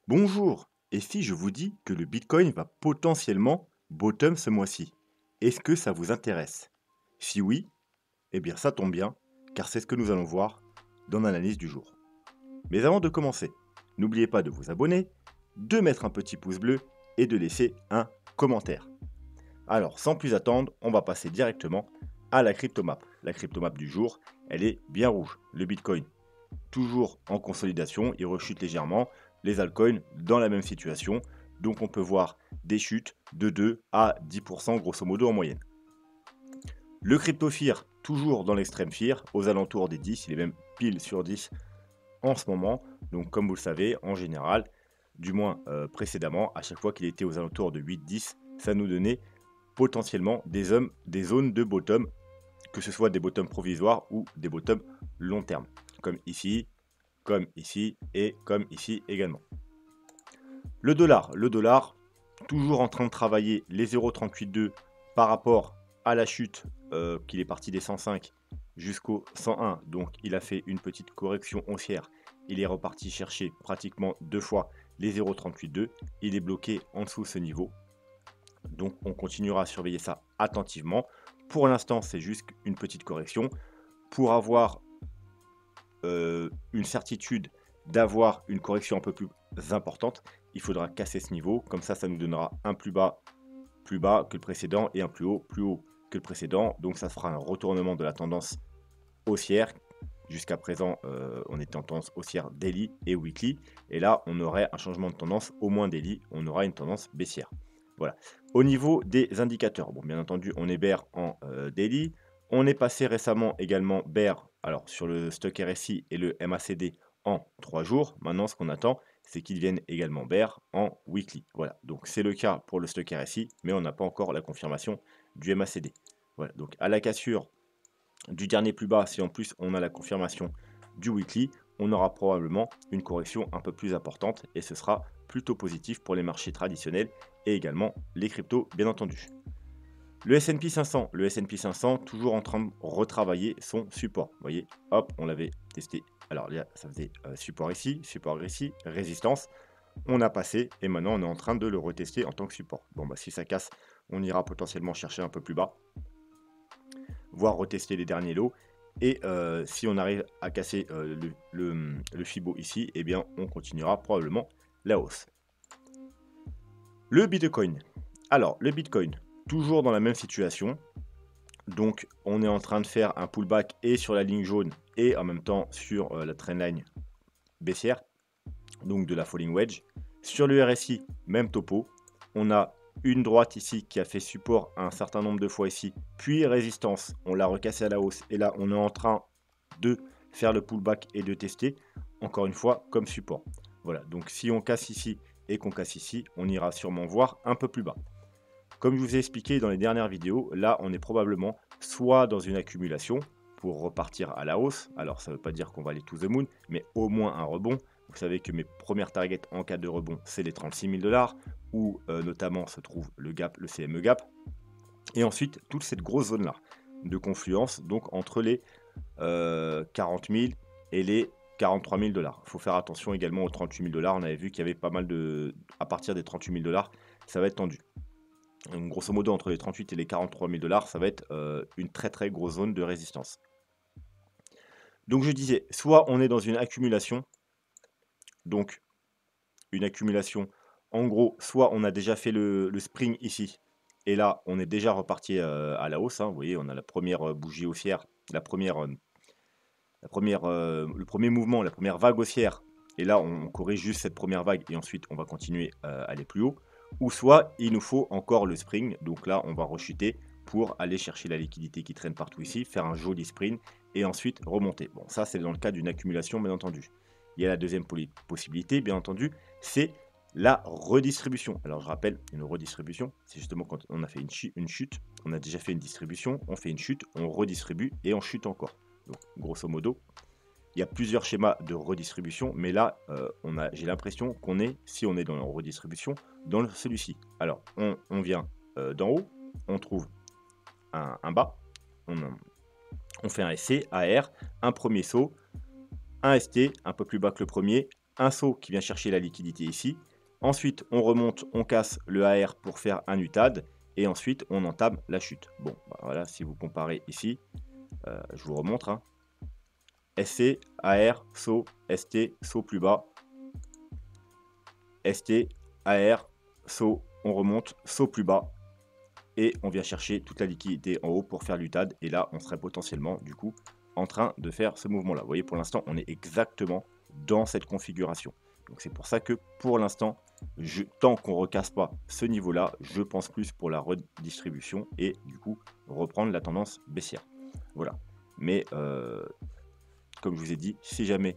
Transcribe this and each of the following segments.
Bonjour, et si je vous dis que le Bitcoin va potentiellement bottom ce mois-ci, est-ce que ça vous intéresse? Si oui, eh bien ça tombe bien, car c'est ce que nous allons voir dans l'analyse du jour. Mais avant de commencer, n'oubliez pas de vous abonner, de mettre un petit pouce bleu et de laisser un commentaire. Alors sans plus attendre, on va passer directement à la cryptomap. La cryptomap du jour, elle est bien rouge. Le Bitcoin toujours en consolidation, il rechute légèrement. Les altcoins dans la même situation. Donc on peut voir des chutes de 2 à 10% grosso modo en moyenne. Le crypto fear, toujours dans l'extrême fear, aux alentours des 10, il est même pile sur 10 en ce moment. Donc comme vous le savez, en général, du moins précédemment, à chaque fois qu'il était aux alentours de 8-10, ça nous donnait potentiellement des zones de bottom, que ce soit des bottoms provisoires ou des bottoms long terme. Comme ici et comme ici également. Le dollar, toujours en train de travailler les 0,382 par rapport à la chute qu'il est parti des 105 jusqu'au 101. Donc il a fait une petite correction haussière. Il est reparti chercher pratiquement deux fois les 0,382. Il est bloqué en dessous de ce niveau. Donc on continuera à surveiller ça attentivement. Pour l'instant, c'est juste une petite correction. Pour avoir une certitude d'avoir une correction un peu plus importante, il faudra casser ce niveau. Comme ça nous donnera un plus bas que le précédent et un plus haut que le précédent. Donc ça fera un retournement de la tendance haussière. Jusqu'à présent, on était en tendance haussière daily et weekly. Et là, on aurait un changement de tendance au moins daily. On aura une tendance baissière. Voilà. Au niveau des indicateurs, bon, bien entendu, on est bear en daily. On est passé récemment également bear alors, sur le stock RSI et le MACD en 3 jours. Maintenant, ce qu'on attend, c'est qu'ils viennent également bear en weekly. Voilà, donc c'est le cas pour le stock RSI, mais on n'a pas encore la confirmation du MACD. Voilà, donc à la cassure du dernier plus bas, si en plus on a la confirmation du weekly, on aura probablement une correction un peu plus importante et ce sera plutôt positif pour les marchés traditionnels et également les cryptos, bien entendu. Le S&P 500, toujours en train de retravailler son support. Vous voyez, hop, on l'avait testé. Alors là, ça faisait support ici, résistance. On a passé et maintenant on est en train de le retester en tant que support. Bon, bah si ça casse, on ira potentiellement chercher un peu plus bas, voire retester les derniers lots. Et si on arrive à casser le Fibo ici, eh bien on continuera probablement la hausse. Le Bitcoin. Alors, le Bitcoin, toujours dans la même situation. Donc, on est en train de faire un pullback et sur la ligne jaune et en même temps sur la trendline baissière, donc de la falling wedge. Sur le RSI, même topo. On a une droite ici qui a fait support un certain nombre de fois ici, puis résistance. On l'a recassé à la hausse et là, on est en train de faire le pullback et de tester, encore une fois, comme support. Voilà, donc si on casse ici et qu'on casse ici, on ira sûrement voir un peu plus bas. Comme je vous ai expliqué dans les dernières vidéos, là, on est probablement soit dans une accumulation pour repartir à la hausse. Alors, ça ne veut pas dire qu'on va aller to the moon, mais au moins un rebond. Vous savez que mes premières targets en cas de rebond, c'est les 36 000 $, où notamment se trouve le gap, le CME gap. Et ensuite, toute cette grosse zone-là de confluence, donc entre les 40 000 et les 43 000 $. Il faut faire attention également aux 38 000 $. On avait vu qu'il y avait pas mal de... À partir des 38 000 $, ça va être tendu. Donc, grosso modo, entre les 38 et les 43 000 $, ça va être une très très grosse zone de résistance. Donc je disais, soit on est dans une accumulation, donc une accumulation, en gros, soit on a déjà fait le spring ici, et là on est déjà reparti à la hausse, hein. Vous voyez, on a la première bougie haussière, le premier mouvement, la première vague haussière, et là on corrige juste cette première vague, et ensuite on va continuer à aller plus haut. Ou soit il nous faut encore le spring, donc là on va rechuter pour aller chercher la liquidité qui traîne partout ici, faire un joli sprint et ensuite remonter. Bon, ça c'est dans le cas d'une accumulation, bien entendu. Il y a la deuxième possibilité, bien entendu, c'est la redistribution. Alors je rappelle, une redistribution, c'est justement quand on a fait une chute, on a déjà fait une distribution, on fait une chute, on redistribue et on chute encore. Donc grosso modo, il y a plusieurs schémas de redistribution, mais là, j'ai l'impression qu'on est, si on est dans la redistribution, dans celui-ci. Alors, on vient d'en haut, on trouve un bas, on fait un SC, AR, un premier saut, un ST, un peu plus bas que le premier, un saut qui vient chercher la liquidité ici. Ensuite, on remonte, on casse le AR pour faire un UTAD. Et ensuite, on entame la chute. Bon, bah voilà, si vous comparez ici, je vous remontre. Hein. SC, AR, saut, ST, saut plus bas. ST, AR, saut, on remonte, saut plus bas. Et on vient chercher toute la liquidité en haut pour faire l'UTAD. Et là, on serait potentiellement, du coup, en train de faire ce mouvement-là. Vous voyez, pour l'instant, on est exactement dans cette configuration. Donc c'est pour ça que, pour l'instant, tant qu'on ne recasse pas ce niveau-là, je pense plus pour la redistribution et, du coup, reprendre la tendance baissière. Voilà. Mais, comme je vous ai dit, si jamais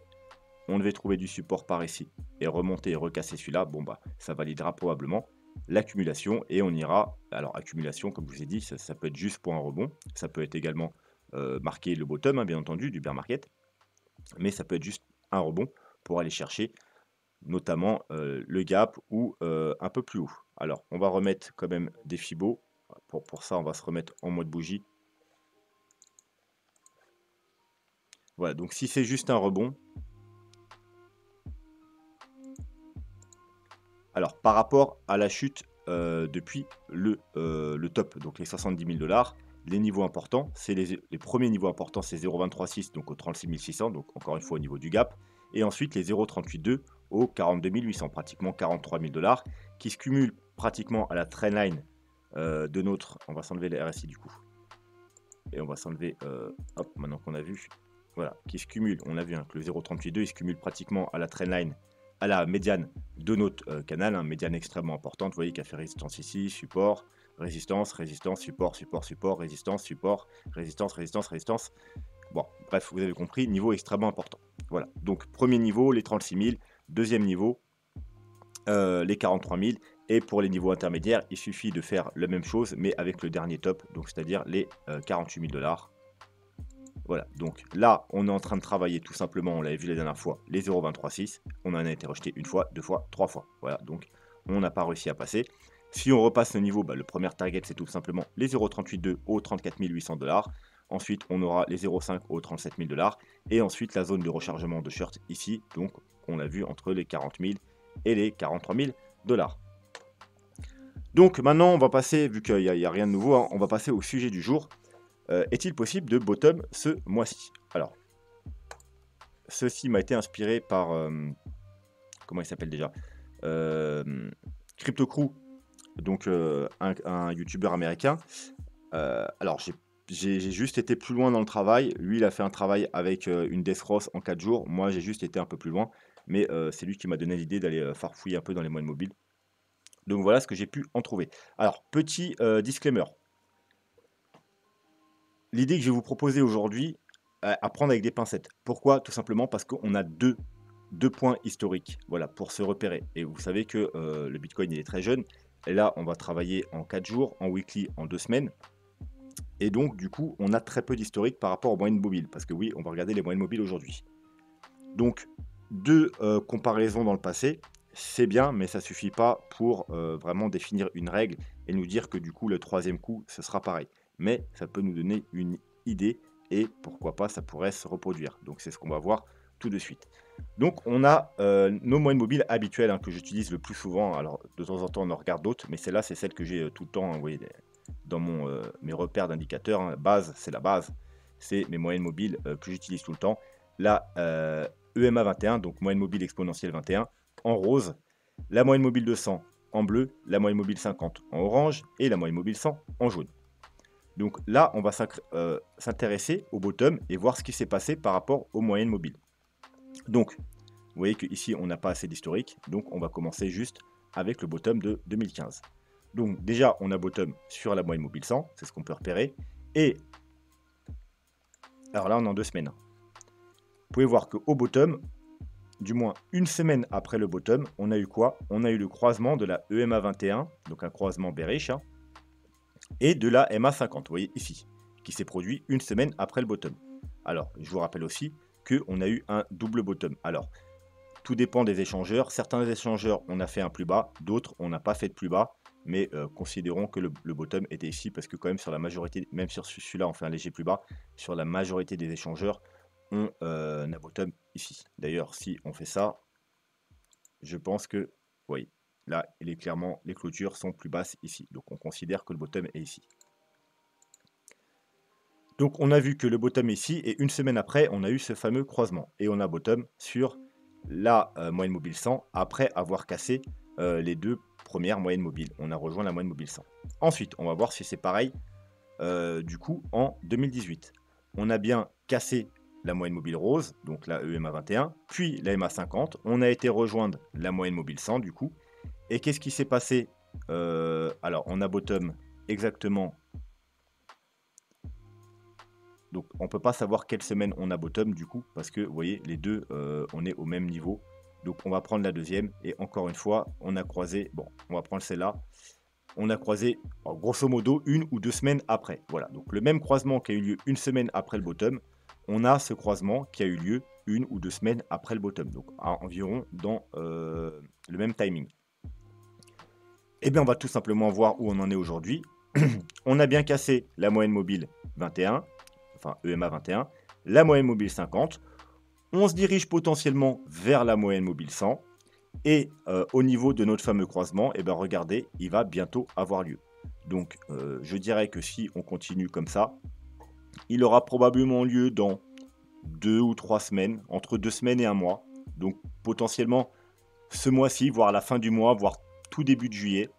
on devait trouver du support par ici et remonter et recasser celui-là, bon bah ça validera probablement l'accumulation et on ira. Alors accumulation, comme je vous ai dit, ça peut être juste pour un rebond, ça peut être également marquer le bottom, hein, bien entendu, du bear market, mais ça peut être juste un rebond pour aller chercher notamment le gap ou un peu plus haut. Alors on va remettre quand même des Fibos. Pour ça, on va se remettre en mode bougie. Voilà, donc si c'est juste un rebond, alors, par rapport à la chute depuis le top, donc les 70 000 $, les niveaux importants, c'est les premiers niveaux importants, c'est 0,236, donc au 36 600, donc encore une fois au niveau du gap, et ensuite les 0,382 au 42 800, pratiquement 43 000 $, qui se cumulent pratiquement à la trendline de notre. On va s'enlever les RSI du coup, et on va s'enlever, hop, maintenant qu'on a vu, voilà, qui se cumule, on a vu hein, que le 0,382 il se cumule pratiquement à la trendline, à la médiane de notre canal, hein, médiane extrêmement importante, vous voyez qu'il a fait résistance ici, support, résistance, résistance, support, support, support, résistance, support, résistance, résistance, résistance. Bon, bref, vous avez compris, niveau extrêmement important. Voilà, donc premier niveau, les 36 000, deuxième niveau, les 43 000, et pour les niveaux intermédiaires, il suffit de faire la même chose, mais avec le dernier top, donc c'est-à-dire les 48 000 $. Voilà, donc là, on est en train de travailler tout simplement, on l'avait vu la dernière fois, les 0,236. On en a été rejeté une fois, deux fois, trois fois. Voilà, donc on n'a pas réussi à passer. Si on repasse le niveau, bah, le premier target, c'est tout simplement les 0,382 au 34 800 $. Ensuite, on aura les 0,5 au 37 000 $. Et ensuite, la zone de rechargement de short ici, donc on a vu entre les 40 000 et les 43 000 $. Donc maintenant, on va passer, vu qu'il n'y a rien de nouveau, hein, on va passer au sujet du jour. Est-il possible de bottom ce mois-ci? Alors, ceci m'a été inspiré par, comment il s'appelle déjà? CryptoCrew, donc un youtubeur américain. Alors, j'ai juste été plus loin dans le travail. Lui, il a fait un travail avec une Death Cross en 4 jours. Moi, j'ai juste été un peu plus loin. Mais c'est lui qui m'a donné l'idée d'aller farfouiller un peu dans les moyennes mobiles. Donc voilà ce que j'ai pu en trouver. Alors, petit disclaimer. L'idée que je vais vous proposer aujourd'hui, à prendre avec des pincettes. Pourquoi? Tout simplement parce qu'on a deux points historiques, voilà, pour se repérer. Et vous savez que le Bitcoin, il est très jeune. Et là, on va travailler en 4 jours, en weekly, en 2 semaines. Et donc, du coup, on a très peu d'historique par rapport aux moyennes mobiles. Parce que oui, on va regarder les moyennes mobiles aujourd'hui. Donc, deux comparaisons dans le passé, c'est bien, mais ça suffit pas pour vraiment définir une règle et nous dire que du coup, le troisième coup, ce sera pareil. Mais ça peut nous donner une idée et pourquoi pas, ça pourrait se reproduire. Donc, c'est ce qu'on va voir tout de suite. Donc, on a nos moyennes mobiles habituelles hein, que j'utilise le plus souvent. Alors, de temps en temps, on en regarde d'autres, mais celle-là, c'est celle que j'ai tout le temps. Hein, vous voyez, dans mes repères d'indicateurs, hein, base, c'est la base. C'est mes moyennes mobiles que j'utilise tout le temps. La EMA 21, donc moyenne mobile exponentielle 21, en rose. La moyenne mobile de 100 en bleu. La moyenne mobile 50 en orange. Et la moyenne mobile 100 en jaune. Donc là, on va s'intéresser au bottom et voir ce qui s'est passé par rapport aux moyennes mobiles. Donc, vous voyez qu'ici, on n'a pas assez d'historique. Donc, on va commencer juste avec le bottom de 2015. Donc, déjà, on a bottom sur la moyenne mobile 100. C'est ce qu'on peut repérer. Et, alors là, on est en 2 semaines. Vous pouvez voir qu'au bottom, du moins une semaine après le bottom, on a eu quoi? On a eu le croisement de la EMA 21, donc un croisement bearish, hein, et de la MA 50, vous voyez ici, qui s'est produit une semaine après le bottom. Alors, je vous rappelle aussi qu'on a eu un double bottom. Alors, tout dépend des échangeurs. Certains échangeurs, on a fait un plus bas, d'autres, on n'a pas fait de plus bas, mais considérons que le bottom était ici, parce que quand même sur la majorité, même sur celui-là, on fait un léger plus bas, sur la majorité des échangeurs, on a bottom ici. D'ailleurs, si on fait ça, je pense que, oui, là, il est clairement, les clôtures sont plus basses ici. Donc, on considère que le bottom est ici. Donc, on a vu que le bottom est ici, et une semaine après, on a eu ce fameux croisement. Et on a bottom sur la moyenne mobile 100, après avoir cassé les deux premières moyennes mobiles. On a rejoint la moyenne mobile 100. Ensuite, on va voir si c'est pareil, du coup, en 2018. On a bien cassé la moyenne mobile rose, donc la EMA 21, puis la EMA 50. On a été rejoindre la moyenne mobile 100, du coup. Et qu'est-ce qui s'est passé? Alors, on a bottom exactement. Donc, on ne peut pas savoir quelle semaine on a bottom, du coup, parce que, vous voyez, les deux, on est au même niveau. Donc, on va prendre la deuxième. Et encore une fois, on a croisé. Bon, on va prendre celle-là. On a croisé, grosso modo, 1 ou 2 semaines après. Voilà, donc le même croisement qui a eu lieu une semaine après le bottom, on a ce croisement qui a eu lieu 1 ou 2 semaines après le bottom. Donc, environ dans le même timing. Eh bien, on va tout simplement voir où on en est aujourd'hui. On a bien cassé la moyenne mobile 21, enfin EMA 21, la moyenne mobile 50. On se dirige potentiellement vers la moyenne mobile 100. Et au niveau de notre fameux croisement, eh ben, regardez, il va bientôt avoir lieu. Donc, je dirais que si on continue comme ça, il aura probablement lieu dans 2 ou 3 semaines, entre 2 semaines et 1 mois. Donc, potentiellement ce mois-ci, voire à la fin du mois, voire tout début de juillet.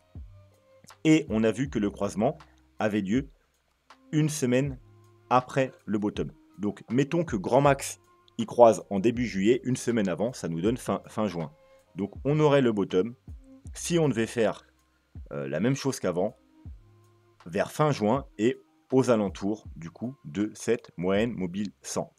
Et on a vu que le croisement avait lieu une semaine après le bottom. Donc, mettons que grand max, il croise en début juillet, une semaine avant, ça nous donne fin juin. Donc, on aurait le bottom. Si on devait faire la même chose qu'avant, vers fin juin et aux alentours, du coup, de cette moyenne mobile 100.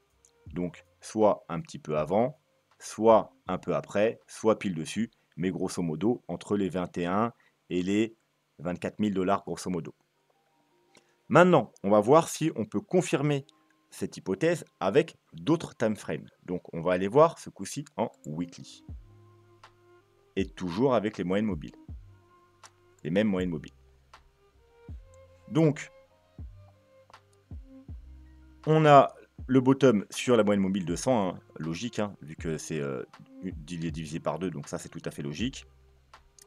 Donc, soit un petit peu avant, soit un peu après, soit pile dessus, mais grosso modo, entre les 21 et les 24 000 $, grosso modo. Maintenant, on va voir si on peut confirmer cette hypothèse avec d'autres time frames. Donc, on va aller voir ce coup-ci en weekly. Et toujours avec les moyennes mobiles. Les mêmes moyennes mobiles. Donc, on a le bottom sur la moyenne mobile de 100, hein, logique, hein, vu que c'est divisé par 2, donc ça c'est tout à fait logique.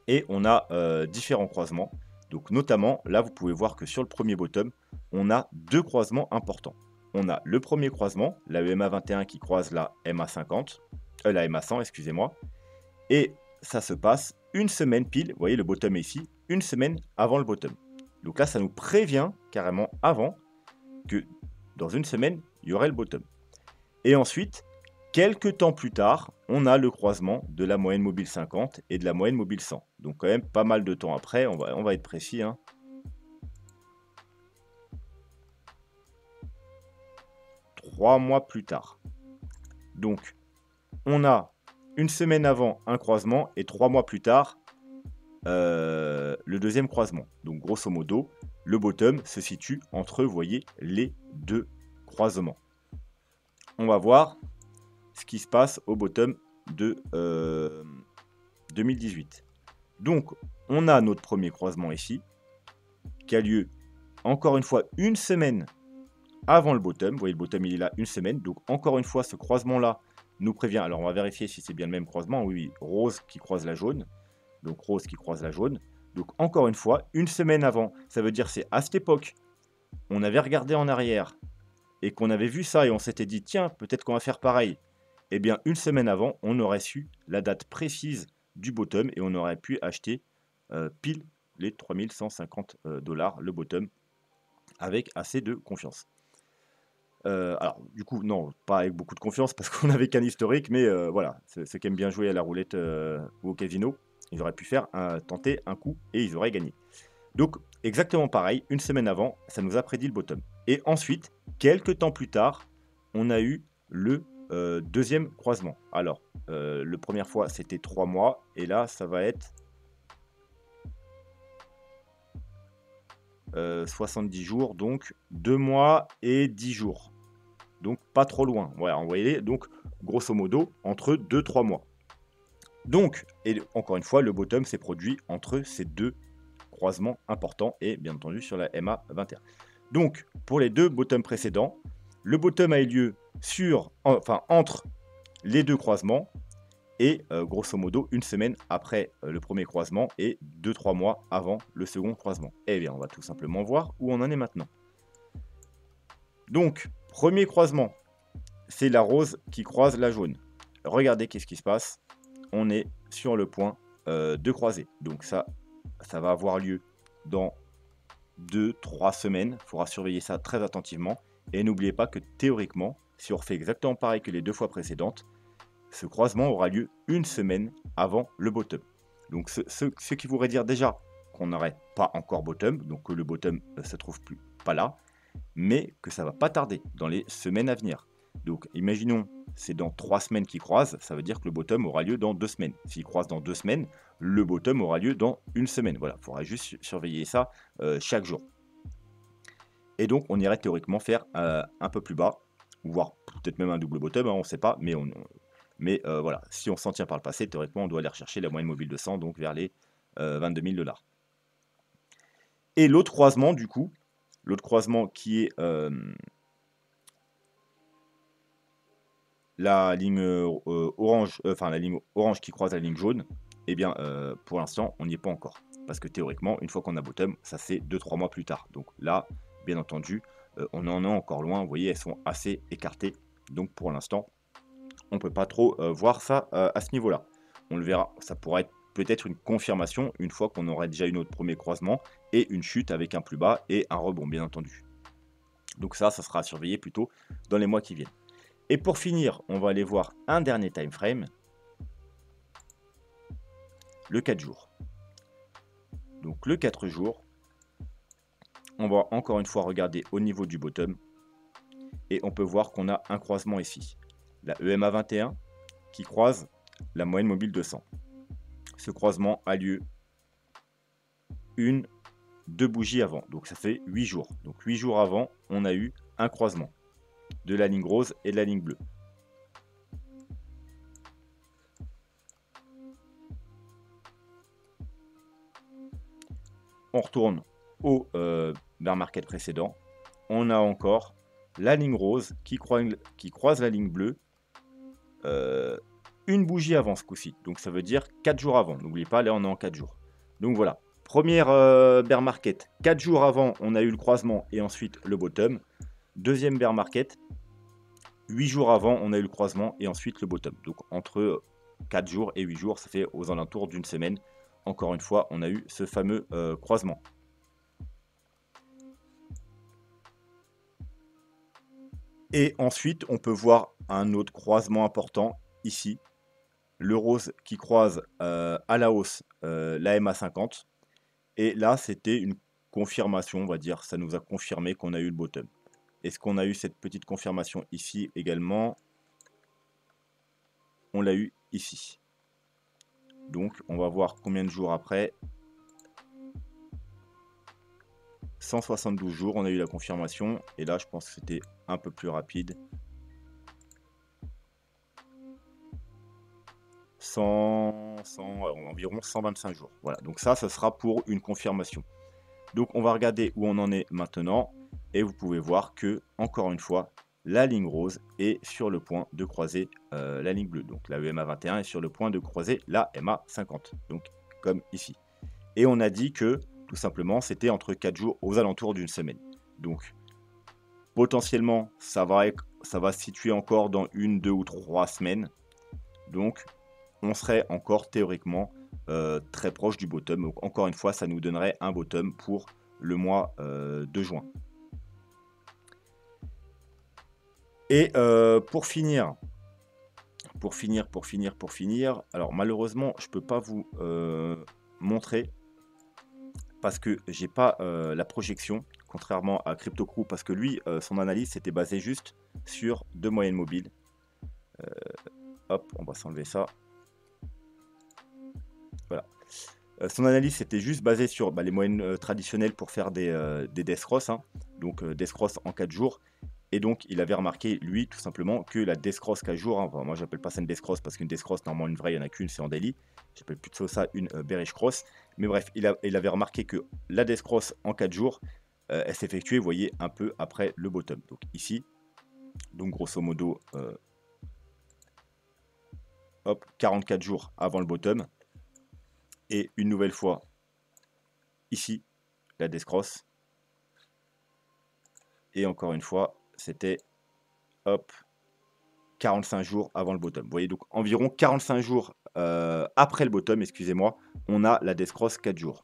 Et on a différents croisements. Donc notamment, là vous pouvez voir que sur le premier bottom, on a deux croisements importants. On a le premier croisement, la EMA 21 qui croise la MA 50, la MA 100, excusez-moi. Et ça se passe une semaine pile, vous voyez le bottom est ici, une semaine avant le bottom. Donc là, ça nous prévient carrément avant que dans une semaine, il y aurait le bottom. Et ensuite, quelques temps plus tard, on a le croisement de la moyenne mobile 50 et de la moyenne mobile 100. Donc quand même pas mal de temps après, on va être précis, hein. 3 mois plus tard. Donc, on a une semaine avant un croisement et 3 mois plus tard, le deuxième croisement. Donc, grosso modo, le bottom se situe entre, vous voyez, les deux croisements. On va voir ce qui se passe au bottom de 2018. Donc, on a notre premier croisement ici, qui a lieu, encore une fois, une semaine avant le bottom. Vous voyez, le bottom, il est là une semaine. Donc, encore une fois, ce croisement-là nous prévient. Alors, on va vérifier si c'est bien le même croisement. Oui, rose qui croise la jaune. Donc, rose qui croise la jaune. Donc, encore une fois, une semaine avant. Ça veut dire c'est à cette époque, on avait regardé en arrière et qu'on avait vu ça et on s'était dit, tiens, peut-être qu'on va faire pareil. Eh bien, une semaine avant, on aurait su la date précise du bottom et on aurait pu acheter pile les 3150 $, le bottom, avec assez de confiance. Alors, du coup, non, pas avec beaucoup de confiance parce qu'on n'avait qu'un historique, mais voilà, ceux qui aiment bien jouer à la roulette ou au casino, ils auraient pu tenter un coup et ils auraient gagné. Donc, exactement pareil, une semaine avant, ça nous a prédit le bottom. Et ensuite, quelques temps plus tard, on a eu le deuxième croisement. Alors, la première fois, c'était 3 mois, et là, ça va être 70 jours, donc 2 mois et 10 jours. Donc, pas trop loin. Voilà, vous voyez, donc, grosso modo, entre 2-3 mois. Donc, et encore une fois, le bottom s'est produit entre ces deux croisements importants et bien entendu sur la MA 21. Donc, pour les deux bottoms précédents, le bottom a eu lieu entre les deux croisements et grosso modo une semaine après le premier croisement et 2-3 mois avant le second croisement. Eh bien, on va tout simplement voir où on en est maintenant. Donc, premier croisement, c'est la rose qui croise la jaune. Regardez qu'est-ce qui se passe. On est sur le point de croiser. Donc ça va avoir lieu dans 2-3 semaines. Il faudra surveiller ça très attentivement. Et n'oubliez pas que théoriquement, si on refait exactement pareil que les 2 fois précédentes, ce croisement aura lieu une semaine avant le bottom. Donc ce qui voudrait dire déjà qu'on n'aurait pas encore bottom, donc que le bottom ne se trouve plus pas là, mais que ça va pas tarder dans les semaines à venir. Donc imaginons, c'est dans 3 semaines qu'ils croisent, ça veut dire que le bottom aura lieu dans 2 semaines. S'ils croisent dans 2 semaines, le bottom aura lieu dans une semaine. Voilà, il faudra juste surveiller ça chaque jour. Et donc on irait théoriquement faire un peu plus bas, voire peut-être même un double bottom, hein, on ne sait pas, mais voilà, si on s'en tient par le passé, théoriquement on doit aller rechercher la moyenne mobile de 100, donc vers les 22 000 $. Et l'autre croisement du coup, l'autre croisement qui est la ligne orange, enfin la ligne orange qui croise la ligne jaune, eh bien pour l'instant on n'y est pas encore. Parce que théoriquement, une fois qu'on a bottom, ça c'est 2-3 mois plus tard. Donc là, bien entendu, on en est encore loin. Vous voyez, elles sont assez écartées. Donc pour l'instant, on ne peut pas trop voir ça à ce niveau-là. On le verra. Ça pourrait être peut-être une confirmation une fois qu'on aurait déjà eu notre premier croisement et une chute avec un plus bas et un rebond, bien entendu. Donc ça sera à surveiller plutôt dans les mois qui viennent. Et pour finir, on va aller voir un dernier time frame, le 4 jours. Donc le 4 jours, on va encore une fois regarder au niveau du bottom et on peut voir qu'on a un croisement ici. La EMA 21 qui croise la moyenne mobile de 100. Ce croisement a lieu 2 bougies avant, donc ça fait 8 jours. Donc 8 jours avant, on a eu un croisement de la ligne rose et de la ligne bleue. On retourne au bear market précédent. On a encore la ligne rose qui croise la ligne bleue une bougie avant ce coup-ci. Donc ça veut dire 4 jours avant. N'oubliez pas, là on est en 4 jours. Donc voilà. Première bear market, 4 jours avant, on a eu le croisement et ensuite le bottom. Deuxième bear market, 8 jours avant, on a eu le croisement et ensuite le bottom. Donc entre 4 jours et 8 jours, ça fait aux alentours d'une semaine. Encore une fois, on a eu ce fameux croisement. Et ensuite, on peut voir un autre croisement important ici. Le rose qui croise à la hausse la MA50. Et là, c'était une confirmation, on va dire. Ça nous a confirmé qu'on a eu le bottom. Est-ce qu'on a eu cette petite confirmation ici également? On l'a eu ici. Donc, on va voir combien de jours après. 172 jours, on a eu la confirmation. Et là, je pense que c'était un peu plus rapide. environ 125 jours. Voilà, donc ça sera pour une confirmation. Donc, on va regarder où on en est maintenant. Et vous pouvez voir que, encore une fois, la ligne rose est sur le point de croiser la ligne bleue. Donc, la EMA 21 est sur le point de croiser la MA 50. Donc, comme ici. Et on a dit que, tout simplement, c'était entre 4 jours aux alentours d'une semaine. Donc, potentiellement, ça va se situer encore dans 1, 2 ou 3 semaines. Donc, on serait encore théoriquement très proche du bottom. Donc, encore une fois, ça nous donnerait un bottom pour le mois de juin. Et pour finir, alors malheureusement, je ne peux pas vous montrer parce que j'ai pas la projection, contrairement à CryptoCrew, parce que lui, son analyse s'était basée juste sur 2 moyennes mobiles. Hop, on va s'enlever ça. Voilà. Son analyse c'était juste basée sur les moyennes traditionnelles pour faire des death cross, hein. Donc death cross en 4 jours. Et donc il avait remarqué, lui, tout simplement, que la death cross 4 jours, hein, enfin, moi j'appelle pas ça une death cross parce qu'une death cross, normalement une vraie, il n'y en a qu'une, c'est en daily. J'appelle plutôt ça une bearish cross. Mais bref, il avait remarqué que la death cross en 4 jours, elle s'effectuait, vous voyez, un peu après le bottom. Donc ici, donc grosso modo, hop, 44 jours avant le bottom. Et une nouvelle fois, ici, la death cross. Et encore une fois, c'était, hop, 45 jours avant le bottom. Vous voyez, donc environ 45 jours après le bottom, excusez-moi, on a la death cross 4 jours.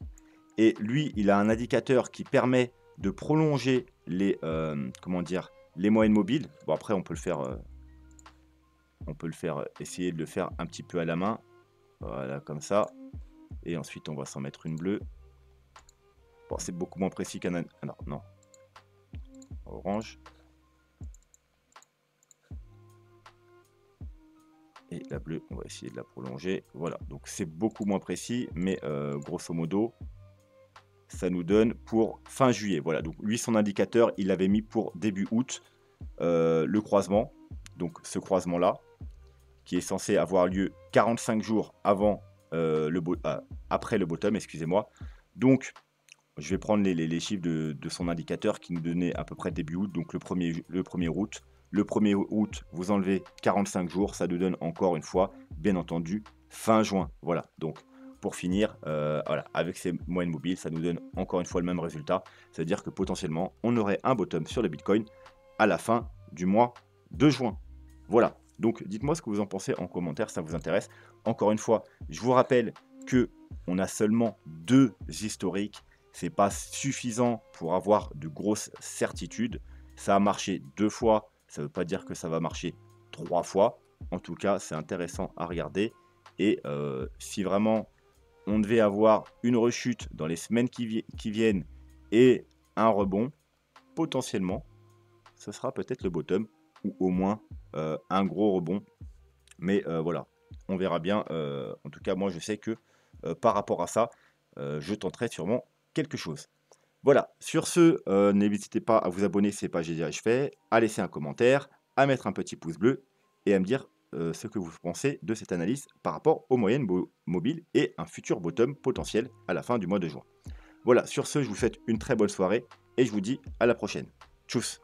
Et lui, il a un indicateur qui permet de prolonger les, comment dire, les moyennes mobiles. Bon, après, on peut le faire, essayer de le faire un petit peu à la main. Voilà, comme ça. Et ensuite, on va s'en mettre une bleue. Bon, c'est beaucoup moins précis qu'un... Alors, non. Orange. Et la bleue, on va essayer de la prolonger. Voilà, donc c'est beaucoup moins précis, mais grosso modo, ça nous donne pour fin juillet. Voilà, donc lui, son indicateur, il l'avait mis pour début août, le croisement. Donc ce croisement-là, qui est censé avoir lieu 45 jours avant, après le bottom, excusez-moi. Donc, je vais prendre les chiffres de son indicateur qui nous donnait à peu près début août, donc le 1er août. Le 1er août, vous enlevez 45 jours, ça nous donne encore une fois, bien entendu, fin juin. Voilà, donc pour finir, voilà, avec ces moyennes mobiles, ça nous donne encore une fois le même résultat. C'est-à-dire que potentiellement, on aurait un bottom sur le Bitcoin à la fin du mois de juin. Voilà, donc dites-moi ce que vous en pensez en commentaire, ça vous intéresse. Encore une fois, je vous rappelle que on a seulement 2 historiques. C'est pas suffisant pour avoir de grosses certitudes. Ça a marché 2 fois, ça ne veut pas dire que ça va marcher 3 fois. En tout cas, c'est intéressant à regarder. Et si vraiment on devait avoir une rechute dans les semaines qui viennent et un rebond, potentiellement, ce sera peut-être le bottom ou au moins un gros rebond. Mais voilà, on verra bien. En tout cas, moi, je sais que par rapport à ça, je tenterai sûrement quelque chose. Voilà, sur ce, n'hésitez pas à vous abonner si ce n'est pas déjà fait, à laisser un commentaire, à mettre un petit pouce bleu et à me dire ce que vous pensez de cette analyse par rapport aux moyennes mobiles et un futur bottom potentiel à la fin du mois de juin. Voilà, sur ce, je vous souhaite une très bonne soirée et je vous dis à la prochaine. Tchuss!